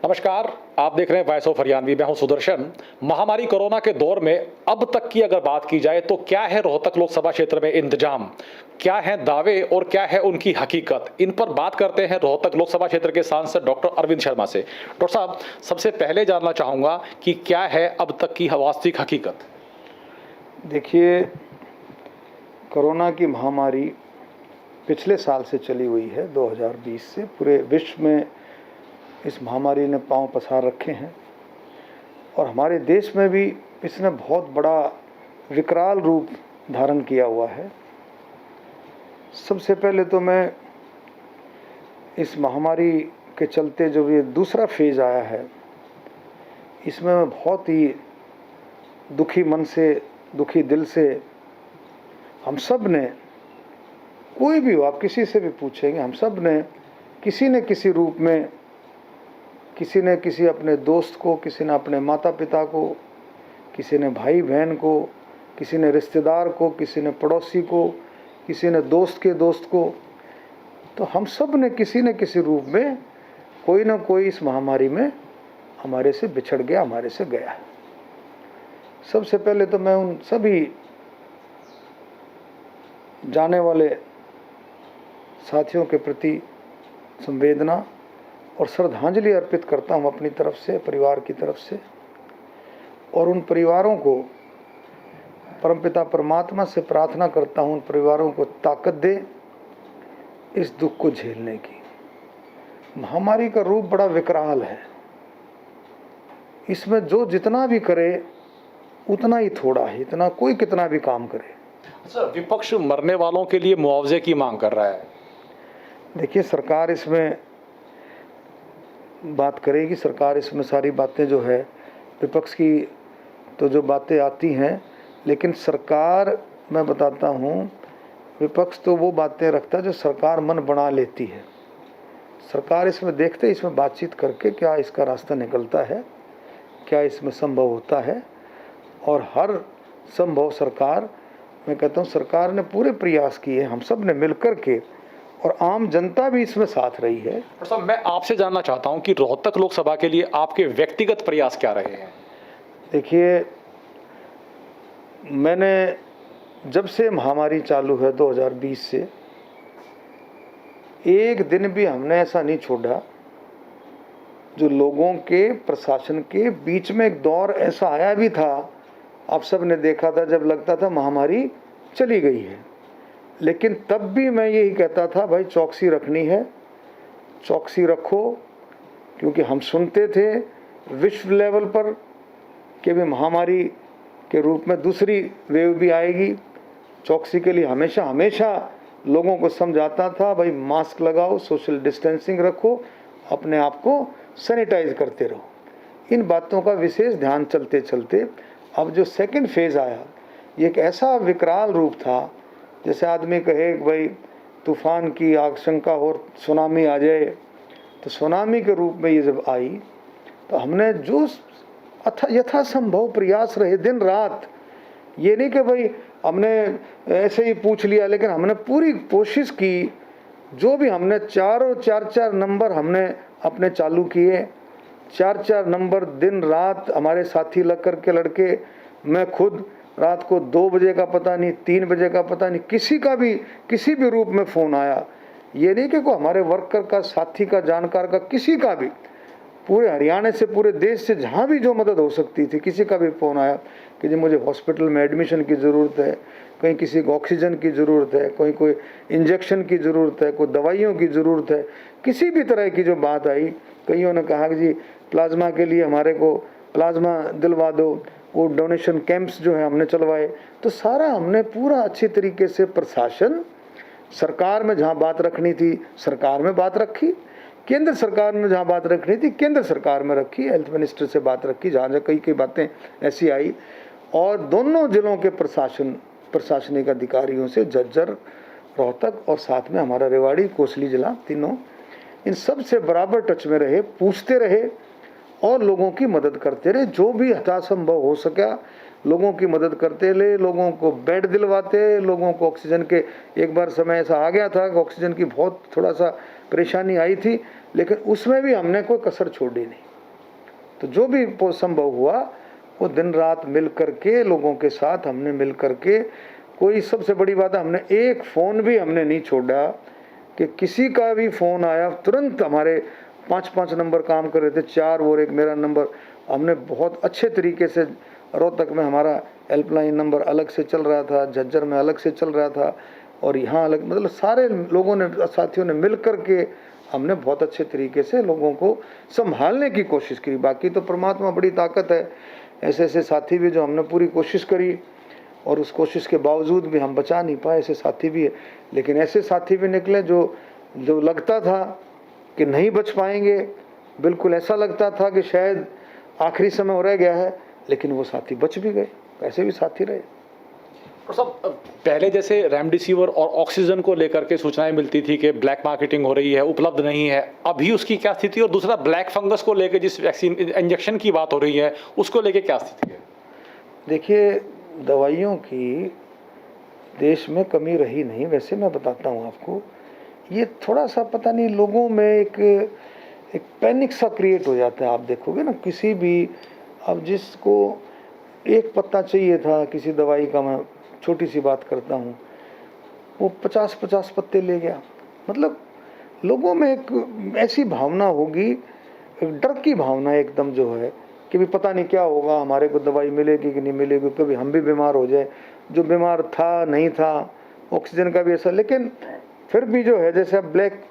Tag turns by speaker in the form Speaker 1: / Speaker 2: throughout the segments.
Speaker 1: नमस्कार। आप देख रहे हैं वॉइस ऑफ हरियाणवी। मैं हूं सुदर्शन। महामारी कोरोना के दौर में अब तक की अगर बात की जाए तो क्या है रोहतक लोकसभा क्षेत्र में इंतजाम, क्या है दावे और क्या है उनकी हकीकत, इन पर बात करते हैं रोहतक लोकसभा क्षेत्र के सांसद डॉक्टर अरविंद शर्मा से। डॉक्टर साहब, सबसे पहले जानना चाहूंगा कि क्या है अब तक की वास्तविक हकीकत।
Speaker 2: देखिए, कोरोना की महामारी पिछले साल से चली हुई है, 2020 से पूरे विश्व में इस महामारी ने पांव पसार रखे हैं और हमारे देश में भी इसने बहुत बड़ा विकराल रूप धारण किया हुआ है। सबसे पहले तो मैं इस महामारी के चलते जो ये दूसरा फेज़ आया है, इसमें मैं बहुत ही दुखी मन से, दुखी दिल से, हम सब ने, कोई भी हो, आप किसी से भी पूछेंगे, हम सब ने किसी न किसी रूप में, किसी ने किसी अपने दोस्त को, किसी ने अपने माता पिता को, किसी ने भाई बहन को, किसी ने रिश्तेदार को, किसी ने पड़ोसी को, किसी ने दोस्त के दोस्त को, तो हम सब ने किसी न किसी रूप में कोई ना कोई इस महामारी में हमारे से बिछड़ गया, हमारे से गया है। सबसे पहले तो मैं उन सभी जाने वाले साथियों के प्रति संवेदना और श्रद्धांजलि अर्पित करता हूं अपनी तरफ से, परिवार की तरफ से, और उन परिवारों को परमपिता परमात्मा से प्रार्थना करता हूं, उन परिवारों को ताकत दे इस दुख को झेलने की। महामारी का रूप बड़ा विकराल है, इसमें जो जितना भी करे उतना ही थोड़ा है, इतना कोई कितना भी काम करे।
Speaker 1: अच्छा, विपक्ष मरने वालों के लिए मुआवजे की मांग कर रहा है।
Speaker 2: देखिए, सरकार इसमें बात करेगी, सरकार इसमें सारी बातें जो है, विपक्ष की तो जो बातें आती हैं, लेकिन सरकार, मैं बताता हूँ, विपक्ष तो वो बातें रखता है जो सरकार मन बना लेती है। सरकार इसमें देखते, इसमें बातचीत करके क्या इसका रास्ता निकलता है, क्या इसमें संभव होता है, और हर संभव सरकार, मैं कहता हूँ सरकार ने पूरे प्रयास किए, हम सब ने मिलकर के, और आम जनता भी इसमें साथ रही है।
Speaker 1: साहब, मैं आपसे जानना चाहता हूं कि रोहतक लोकसभा के लिए आपके व्यक्तिगत प्रयास क्या रहे हैं।
Speaker 2: देखिए, मैंने जब से महामारी चालू है 2020 से, एक दिन भी हमने ऐसा नहीं छोड़ा जो लोगों के, प्रशासन के बीच में एक दौर ऐसा आया भी था, आप सब ने देखा था, जब लगता था महामारी चली गई है, लेकिन तब भी मैं यही कहता था, भाई चौकसी रखनी है, चौकसी रखो, क्योंकि हम सुनते थे विश्व लेवल पर कि भी महामारी के रूप में दूसरी वेव भी आएगी। चौकसी के लिए हमेशा हमेशा लोगों को समझाता था, भाई मास्क लगाओ, सोशल डिस्टेंसिंग रखो, अपने आप को सैनिटाइज करते रहो। इन बातों का विशेष ध्यान चलते चलते अब जो सेकंड फेज़ आया, ये एक ऐसा विकराल रूप था, जैसे आदमी कहे कि भाई तूफान की आशंका और सुनामी आ जाए, तो सुनामी के रूप में ये जब आई, तो हमने जो यथासंभव प्रयास रहे दिन रात, ये नहीं कि भाई हमने ऐसे ही पूछ लिया, लेकिन हमने पूरी कोशिश की, जो भी हमने चार नंबर हमने अपने चालू किए, चार नंबर दिन रात हमारे साथी लग कर के लड़के, मैं खुद रात को 2 बजे का पता नहीं, 3 बजे का पता नहीं, किसी का भी किसी भी रूप में फ़ोन आया, ये नहीं कि कोई हमारे वर्कर का, साथी का, जानकार का, किसी का भी, पूरे हरियाणा से, पूरे देश से, जहाँ भी जो मदद हो सकती थी, किसी का भी फ़ोन आया कि जी मुझे हॉस्पिटल में एडमिशन की ज़रूरत है, कहीं किसी को ऑक्सीजन की ज़रूरत है, कोई इंजेक्शन की ज़रूरत है, कोई दवाइयों की ज़रूरत है, किसी भी तरह की जो बात आई, कईयों ने कहा कि जी प्लाज्मा के लिए हमारे को प्लाज्मा दिलवा दो, वो डोनेशन कैंप्स जो है हमने चलवाए। तो सारा हमने पूरा अच्छी तरीके से, प्रशासन, सरकार में जहाँ बात रखनी थी सरकार में बात रखी, केंद्र सरकार में जहाँ बात रखनी थी केंद्र सरकार में रखी, हेल्थ मिनिस्टर से बात रखी, जहाँ जहाँ कई बातें ऐसी आई, और दोनों जिलों के प्रशासनिक अधिकारियों से, झज्जर, रोहतक और साथ में हमारा रेवाड़ी, कोसली जिला, तीनों, इन सब से बराबर टच में रहे, पूछते रहे और लोगों की मदद करते रहे, जो भी यथासंभव हो सका लोगों की मदद करते रहे, लोगों को बेड दिलवाते, लोगों को ऑक्सीजन के, एक बार समय ऐसा आ गया था कि ऑक्सीजन की बहुत थोड़ा सा परेशानी आई थी, लेकिन उसमें भी हमने कोई कसर छोड़ी नहीं। तो जो भी संभव हुआ वो दिन रात मिल करके लोगों के साथ हमने मिल करके, कोई सबसे बड़ी बात है हमने एक फ़ोन भी हमने नहीं छोड़ा कि किसी का भी फ़ोन आया तुरंत हमारे 5-5 नंबर काम कर रहे थे, 4 और एक मेरा नंबर, हमने बहुत अच्छे तरीके से, रोहतक में हमारा हेल्पलाइन नंबर अलग से चल रहा था, झज्जर में अलग से चल रहा था, और यहाँ अलग, मतलब सारे लोगों ने, साथियों ने मिल कर के हमने बहुत अच्छे तरीके से लोगों को संभालने की कोशिश की। बाकी तो परमात्मा बड़ी ताकत है, ऐसे ऐसे साथी भी जो हमने पूरी कोशिश करी और उस कोशिश के बावजूद भी हम बचा नहीं पाए, ऐसे साथी भी है। लेकिन ऐसे साथी भी निकले जो लगता था कि नहीं बच पाएंगे, बिल्कुल ऐसा लगता था कि शायद आखिरी समय हो रह गया है, लेकिन वो साथी बच भी गए, ऐसे भी साथी रहे।
Speaker 1: और सब पहले जैसे रेमडेसिविर और ऑक्सीजन को लेकर के सूचनाएं मिलती थी कि ब्लैक मार्केटिंग हो रही है, उपलब्ध नहीं है, अभी उसकी क्या स्थिति? और दूसरा, ब्लैक फंगस को लेकर जिस वैक्सीन इंजेक्शन की बात हो रही है, उसको लेकर क्या स्थिति है?
Speaker 2: देखिए, दवाइयों की देश में कमी रही नहीं। वैसे मैं बताता हूँ आपको, ये थोड़ा सा पता नहीं लोगों में एक पैनिक सा क्रिएट हो जाता है। आप देखोगे ना, किसी भी, अब जिसको एक पत्ता चाहिए था किसी दवाई का, मैं छोटी सी बात करता हूँ, वो 50-50 पत्ते ले गया। मतलब लोगों में एक ऐसी भावना होगी, एक डर की भावना एकदम जो है कि भी पता नहीं क्या होगा, हमारे को दवाई मिलेगी कि नहीं मिलेगी, कभी हम भी बीमार हो जाए। जो बीमार था नहीं था, ऑक्सीजन का भी ऐसा। लेकिन फिर भी जो है, जैसे अब ब्लैक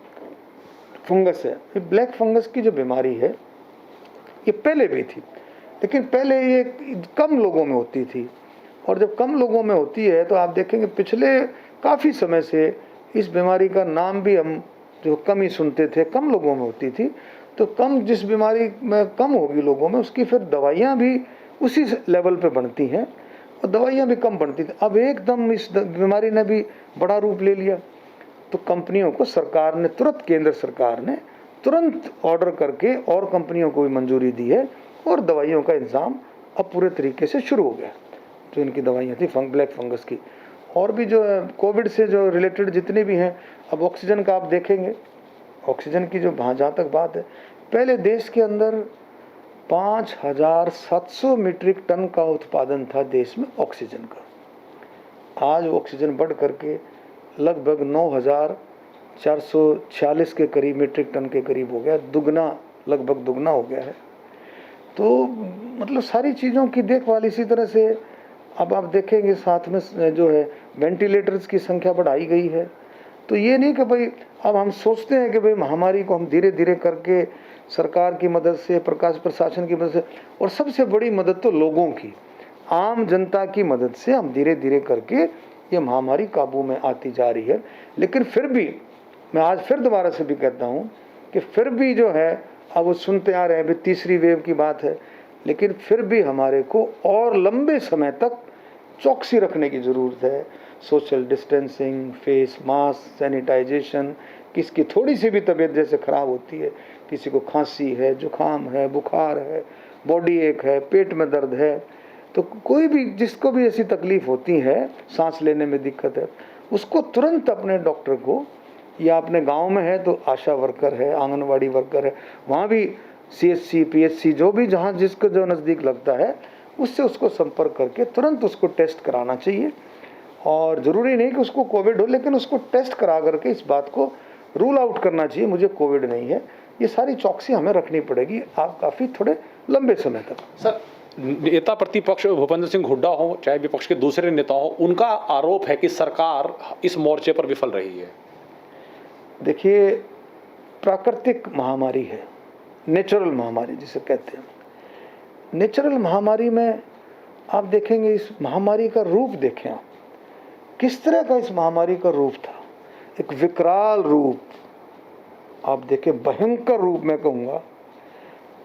Speaker 2: फंगस है, ये ब्लैक फंगस की जो बीमारी है ये पहले भी थी, लेकिन पहले ये कम लोगों में होती थी। और जब कम लोगों में होती है तो आप देखेंगे पिछले काफ़ी समय से इस बीमारी का नाम भी हम जो कम ही सुनते थे, कम लोगों में होती थी। तो कम, जिस बीमारी में कम होगी लोगों में, उसकी फिर दवाइयाँ भी उसी लेवल पे बनती हैं और दवाइयाँ भी कम बनती थी। अब एकदम इस बीमारी ने भी बड़ा रूप ले लिया, तो कंपनियों को सरकार ने तुरंत, केंद्र सरकार ने तुरंत ऑर्डर करके और कंपनियों को भी मंजूरी दी है और दवाइयों का इंतज़ाम अब पूरे तरीके से शुरू हो गया। जो इनकी दवाइयाँ थी ब्लैक फंगस की, और भी जो है कोविड से जो रिलेटेड जितने भी हैं, अब ऑक्सीजन का आप देखेंगे, ऑक्सीजन की जो जहाँ तक बात है, पहले देश के अंदर 5,700 मीट्रिक टन का उत्पादन था देश में ऑक्सीजन का। आज ऑक्सीजन बढ़ करके लगभग 9,446 के करीब मीट्रिक टन के करीब हो गया, दुगना, लगभग दुगना हो गया है। तो मतलब सारी चीज़ों की देखभाल इसी तरह से अब आप देखेंगे, साथ में जो है वेंटिलेटर्स की संख्या बढ़ाई गई है। तो ये नहीं कि भाई अब हम सोचते हैं कि भाई महामारी को हम धीरे धीरे करके सरकार की मदद से, प्रशासन की मदद से, और सबसे बड़ी मदद तो लोगों की, आम जनता की मदद से हम धीरे धीरे करके ये महामारी काबू में आती जा रही है। लेकिन फिर भी मैं आज फिर दोबारा से भी कहता हूँ कि फिर भी जो है, अब वो सुनते आ रहे हैं, अभी तीसरी वेव की बात है, लेकिन फिर भी हमारे को और लंबे समय तक चौकसी रखने की ज़रूरत है। Social distancing, face mask, sanitization. किसकी थोड़ी सी भी तबीयत जैसे ख़राब होती है, किसी को खांसी है, जुकाम है, बुखार है, बॉडी एक है, पेट में दर्द है, तो कोई भी जिसको भी ऐसी तकलीफ़ होती है, सांस लेने में दिक्कत है, उसको तुरंत अपने डॉक्टर को, या अपने गांव में है तो आशा वर्कर है, आंगनवाड़ी वर्कर है, वहाँ भी CHC, PHC, जो भी जहाँ जिसको जो नज़दीक लगता है, उससे उसको संपर्क करके तुरंत उसको टेस्ट कराना चाहिए। और ज़रूरी नहीं कि उसको कोविड हो, लेकिन उसको टेस्ट करा करके इस बात को रूल आउट करना चाहिए, मुझे कोविड नहीं है। ये सारी चौकसी हमें रखनी पड़ेगी, आप काफ़ी थोड़े लंबे समय तक।
Speaker 1: सर, नेता प्रतिपक्ष भूपेंद्र सिंह हुड्डा हो, चाहे विपक्ष के दूसरे नेता हो, उनका आरोप है कि सरकार इस मोर्चे पर विफल रही है।
Speaker 2: देखिए, प्राकृतिक महामारी है, नेचुरल महामारी जिसे कहते हैं। नेचुरल महामारी में आप देखेंगे, इस महामारी का रूप देखें आप, किस तरह का इस महामारी का रूप था। एक विकराल रूप आप देखें, भयंकर रूप मैं कहूँगा।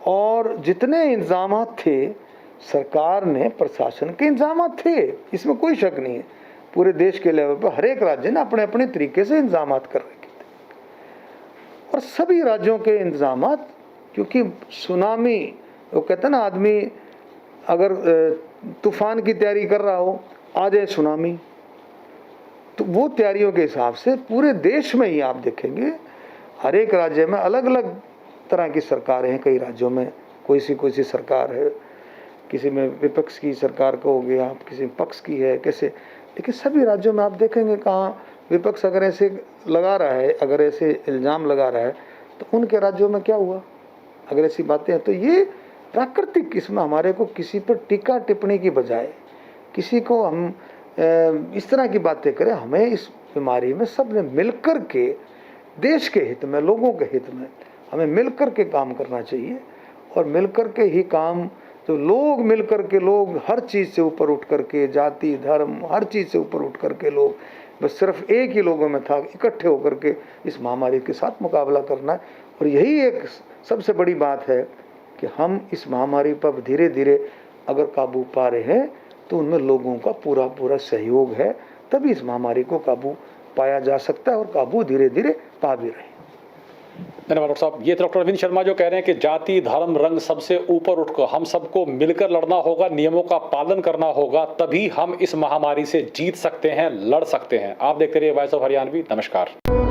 Speaker 2: और जितने इंतजाम थे सरकार ने, प्रशासन के इंतजाम थे, इसमें कोई शक नहीं है। पूरे देश के लेवल पर हर एक राज्य ने अपने अपने तरीके से इंतजाम कर रखे थे, और सभी राज्यों के इंतजाम, क्योंकि सुनामी, वो कहते हैं ना, आदमी अगर तूफान की तैयारी कर रहा हो, आ जाए सुनामी, तो वो तैयारियों के हिसाब से पूरे देश में ही आप देखेंगे हर एक राज्य में अलग अलग तरह की सरकारें हैं। कई राज्यों में कोई सी सरकार है, किसी में विपक्ष की सरकार का हो गया, किसी में पक्ष की है, कैसे। लेकिन सभी राज्यों में आप देखेंगे कहाँ विपक्ष अगर ऐसे लगा रहा है, अगर ऐसे इल्ज़ाम लगा रहा है, तो उनके राज्यों में क्या हुआ, अगर ऐसी बातें हैं। तो ये प्राकृतिक, इसमें हमारे को किसी पर टीका टिप्पणी की बजाय किसी को हम इस तरह की बातें करें, हमें इस बीमारी में सब ने मिलकर के देश के हित में, लोगों के हित में हमें मिलकर के काम करना चाहिए। और मिलकर के ही काम, तो लोग मिलकर के, लोग हर चीज़ से ऊपर उठ करके, जाति धर्म हर चीज़ से ऊपर उठ करके लोग, बस सिर्फ एक ही लोगों में था, इकट्ठे होकर के इस महामारी के साथ मुकाबला करना है। और यही एक सबसे बड़ी बात है कि हम इस महामारी पर धीरे धीरे अगर काबू पा रहे हैं तो उनमें लोगों का पूरा सहयोग है, तभी इस महामारी को काबू पाया जा सकता है और काबू धीरे धीरे पा भी रहे हैं।
Speaker 1: धन्यवाद डॉक्टर साहब। ये डॉक्टर अरविंद शर्मा जो कह रहे हैं कि जाति धर्म रंग सबसे ऊपर उठकर हम सबको मिलकर लड़ना होगा, नियमों का पालन करना होगा, तभी हम इस महामारी से जीत सकते हैं, लड़ सकते हैं। आप देखते रहिए वॉइस ऑफ हरियाणवी। नमस्कार।